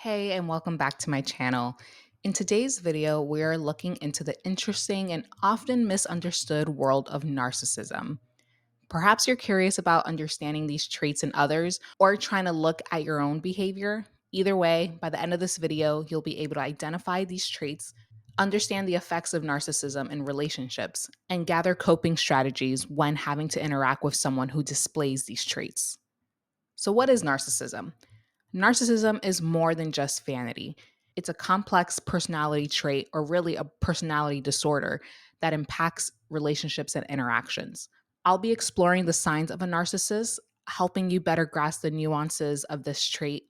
Hey, and welcome back to my channel. In today's video, we're looking into the interesting and often misunderstood world of narcissism. Perhaps you're curious about understanding these traits in others or trying to look at your own behavior. Either way, by the end of this video, you'll be able to identify these traits, understand the effects of narcissism in relationships, and gather coping strategies when having to interact with someone who displays these traits. So, what is narcissism? Narcissism is more than just vanity. It's a complex personality trait, or really a personality disorder, that impacts relationships and interactions. I'll be exploring the signs of a narcissist, helping you better grasp the nuances of this trait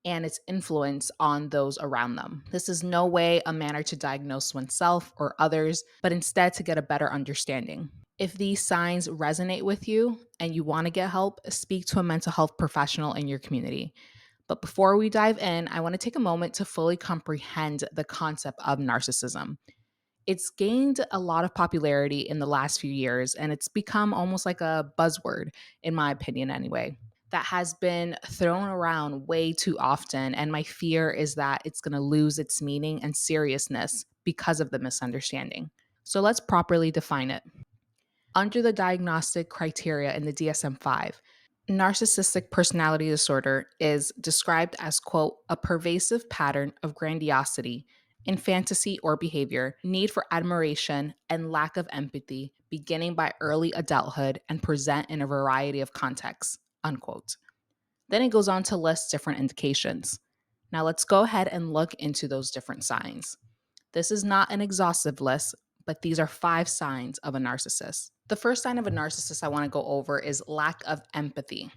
and its influence on those around them. This is no way a manner to diagnose oneself or others, but instead to get a better understanding. If these signs resonate with you and you want to get help, speak to a mental health professional in your community. But before we dive in, I want to take a moment to fully comprehend the concept of narcissism. It's gained a lot of popularity in the last few years, and it's become almost like a buzzword, in my opinion, anyway, that has been thrown around way too often. And my fear is that it's going to lose its meaning and seriousness because of the misunderstanding. So let's properly define it. Under the diagnostic criteria in the DSM 5, narcissistic personality disorder is described as, quote, a pervasive pattern of grandiosity in fantasy or behavior, need for admiration, and lack of empathy, beginning by early adulthood and present in a variety of contexts, unquote. Then it goes on to list different indications. Now let's go ahead and look into those different signs. This is not an exhaustive list, but these are 5 signs of a narcissist. The first sign of a narcissist I want to go over is lack of empathy.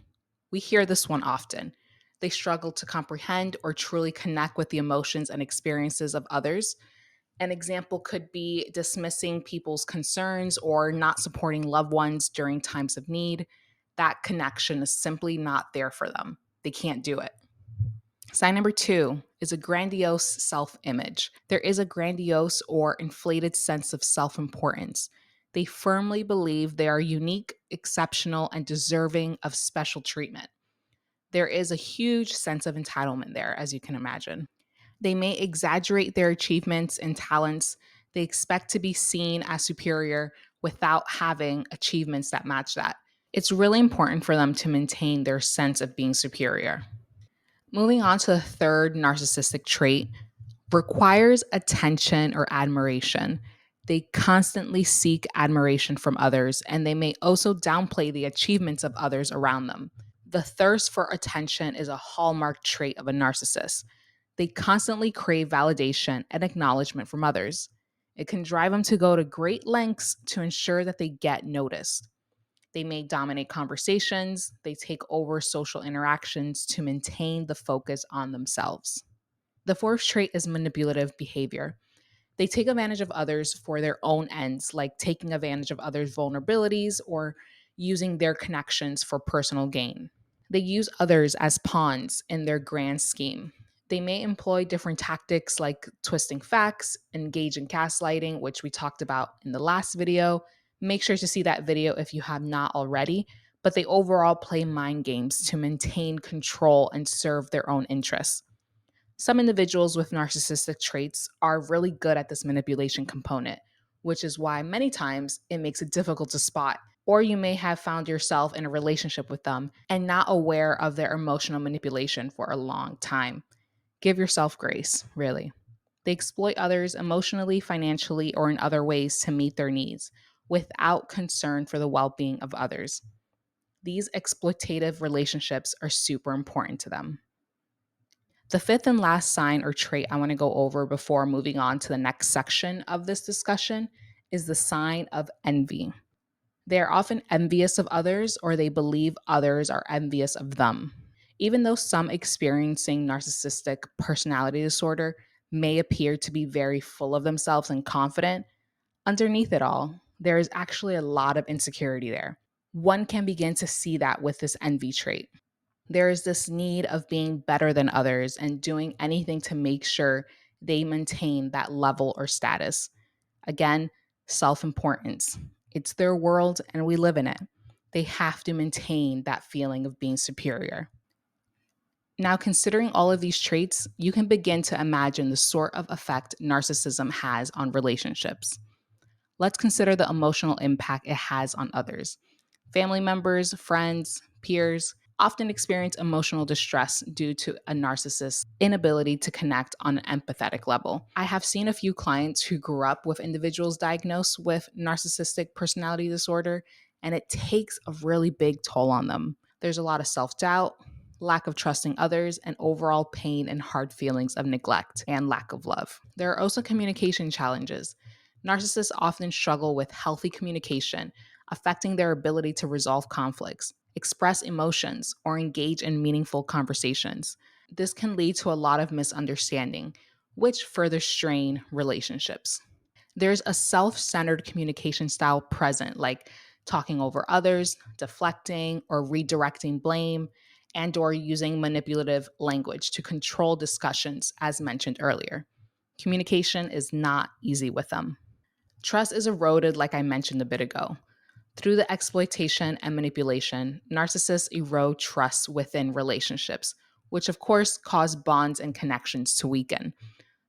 We hear this one often. They struggle to comprehend or truly connect with the emotions and experiences of others. An example could be dismissing people's concerns or not supporting loved ones during times of need. That connection is simply not there for them. They can't do it. Sign number 2 is a grandiose self image. There is a grandiose or inflated sense of self importance. They firmly believe they are unique, exceptional, and deserving of special treatment. There is a huge sense of entitlement there, as you can imagine. They may exaggerate their achievements and talents. They expect to be seen as superior without having achievements that match that. It's really important for them to maintain their sense of being superior. Moving on to the third narcissistic trait, requires attention or admiration. They constantly seek admiration from others, and they may also downplay the achievements of others around them. The thirst for attention is a hallmark trait of a narcissist. They constantly crave validation and acknowledgement from others. It can drive them to go to great lengths to ensure that they get noticed. They may dominate conversations, they take over social interactions to maintain the focus on themselves. The fourth trait is manipulative behavior. They take advantage of others for their own ends, like taking advantage of others' vulnerabilities or using their connections for personal gain. They use others as pawns in their grand scheme. They may employ different tactics like twisting facts, engage in gaslighting, which we talked about in the last video. Make sure to see that video if you have not already. But they overall play mind games to maintain control and serve their own interests. Some individuals with narcissistic traits are really good at this manipulation component, which is why many times it makes it difficult to spot. Or you may have found yourself in a relationship with them and not aware of their emotional manipulation for a long time. Give yourself grace, really. They exploit others emotionally, financially, or in other ways to meet their needs without concern for the well being of others. These exploitative relationships are super important to them. The fifth and last sign or trait I want to go over before moving on to the next section of this discussion is the sign of envy. They are often envious of others, or they believe others are envious of them. Even though some experiencing narcissistic personality disorder may appear to be very full of themselves and confident, underneath it all, there is actually a lot of insecurity there. One can begin to see that with this envy trait. There is this need of being better than others and doing anything to make sure they maintain that level or status. Again, self importance. It's their world and we live in it. They have to maintain that feeling of being superior. Now, considering all of these traits, you can begin to imagine the sort of effect narcissism has on relationships. Let's consider the emotional impact it has on others. Family members, friends, peers often experience emotional distress due to a narcissist's inability to connect on an empathetic level. I have seen a few clients who grew up with individuals diagnosed with narcissistic personality disorder, and it takes a really big toll on them. There's a lot of self doubt, lack of trusting others, and overall pain and hard feelings of neglect and lack of love. There are also communication challenges. Narcissists often struggle with healthy communication, affecting their ability to resolve conflicts, express emotions, or engage in meaningful conversations. This can lead to a lot of misunderstanding, which further strain relationships. There's a self-centered communication style present, like talking over others, deflecting or redirecting blame, and or using manipulative language to control discussions as mentioned earlier. Communication is not easy with them. Trust is eroded like I mentioned a bit ago. Through the exploitation and manipulation, narcissists erode trust within relationships, which of course cause bonds and connections to weaken.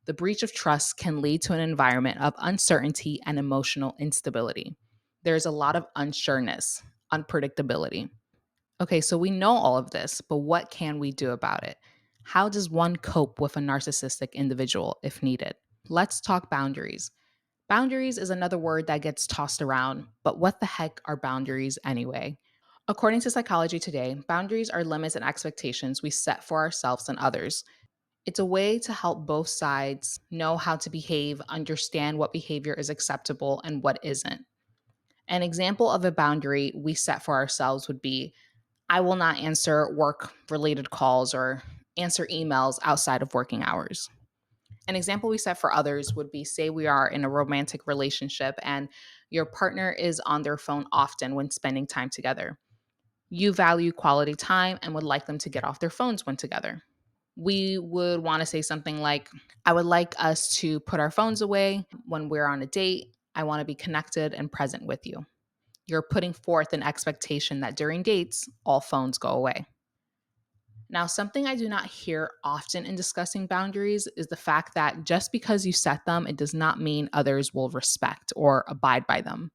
The breach of trust can lead to an environment of uncertainty and emotional instability. There's a lot of unsureness, unpredictability. Okay, so we know all of this, but what can we do about it? How does one cope with a narcissistic individual if needed? Let's talk boundaries. Boundaries is another word that gets tossed around, but what the heck are boundaries anyway? According to Psychology Today, boundaries are limits and expectations we set for ourselves and others. It's a way to help both sides know how to behave, understand what behavior is acceptable and what isn't. An example of a boundary we set for ourselves would be I will not answer work related calls or answer emails outside of working hours. An example we set for others would be say we are in a romantic relationship and your partner is on their phone often when spending time together. You value quality time and would like them to get off their phones when together. We would want to say something like, I would like us to put our phones away when we're on a date. I want to be connected and present with you. You're putting forth an expectation that during dates, all phones go away. Now, something I do not hear often in discussing boundaries is the fact that just because you set them, it does not mean others will respect or abide by them.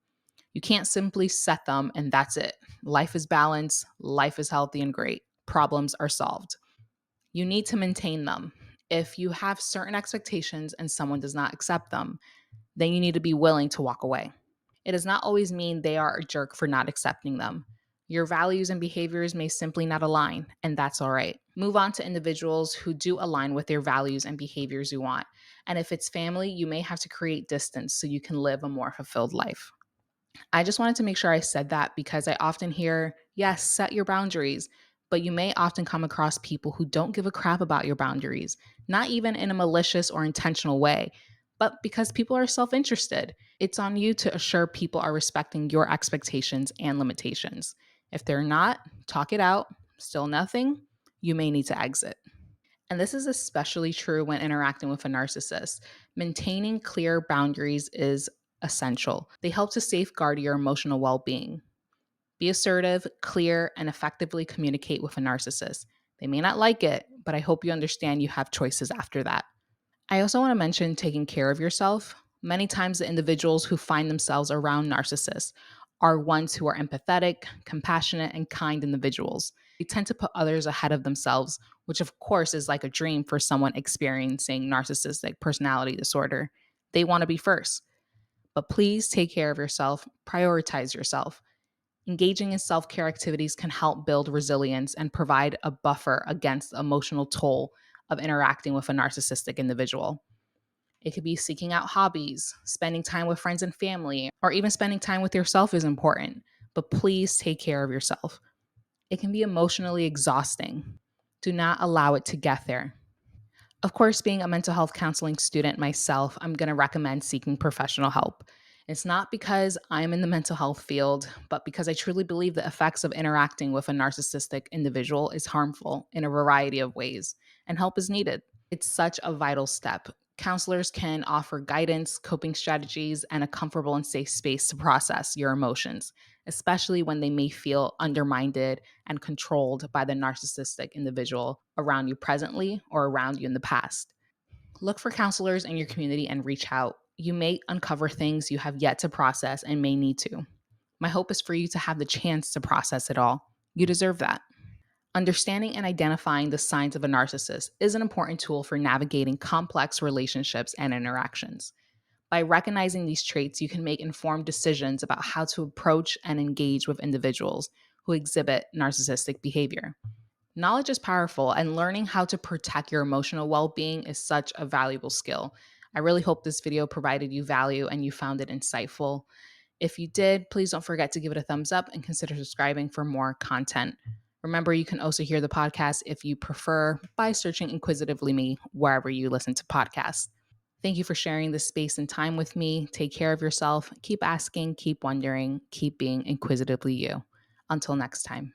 You can't simply set them and that's it. Life is balanced, life is healthy and great, problems are solved. You need to maintain them. If you have certain expectations and someone does not accept them, then you need to be willing to walk away. It does not always mean they are a jerk for not accepting them. Your values and behaviors may simply not align, and that's all right. Move on to individuals who do align with their values and behaviors you want. And if it's family, you may have to create distance so you can live a more fulfilled life. I just wanted to make sure I said that because I often hear, yes, set your boundaries, but you may often come across people who don't give a crap about your boundaries, not even in a malicious or intentional way, but because people are self interested. It's on you to assure people are respecting your expectations and limitations. If they're not, talk it out. Still nothing, you may need to exit. And this is especially true when interacting with a narcissist. Maintaining clear boundaries is essential. They help to safeguard your emotional well being. Be assertive, clear, and effectively communicate with a narcissist. They may not like it, but I hope you understand you have choices after that. I also want to mention taking care of yourself. Many times, the individuals who find themselves around narcissists are ones who are empathetic, compassionate, and kind individuals. They tend to put others ahead of themselves, which, of course, is like a dream for someone experiencing narcissistic personality disorder. They want to be first. But please take care of yourself, prioritize yourself. Engaging in self care activities can help build resilience and provide a buffer against the emotional toll of interacting with a narcissistic individual. It could be seeking out hobbies, spending time with friends and family, or even spending time with yourself is important. But please take care of yourself. It can be emotionally exhausting. Do not allow it to get there. Of course, being a mental health counseling student myself, I'm going to recommend seeking professional help. It's not because I'm in the mental health field, but because I truly believe the effects of interacting with a narcissistic individual is harmful in a variety of ways, and help is needed. It's such a vital step. Counselors can offer guidance, coping strategies, and a comfortable and safe space to process your emotions, especially when they may feel undermined and controlled by the narcissistic individual around you presently or around you in the past. Look for counselors in your community and reach out. You may uncover things you have yet to process and may need to. My hope is for you to have the chance to process it all. You deserve that. Understanding and identifying the signs of a narcissist is an important tool for navigating complex relationships and interactions. By recognizing these traits, you can make informed decisions about how to approach and engage with individuals who exhibit narcissistic behavior. Knowledge is powerful, and learning how to protect your emotional well being is such a valuable skill. I really hope this video provided you value and you found it insightful. If you did, please don't forget to give it a thumbs up and consider subscribing for more content. Remember, you can also hear the podcast if you prefer by searching Inquisitively Me wherever you listen to podcasts. Thank you for sharing this space and time with me. Take care of yourself. Keep asking, keep wondering, keep being inquisitively you. Until next time.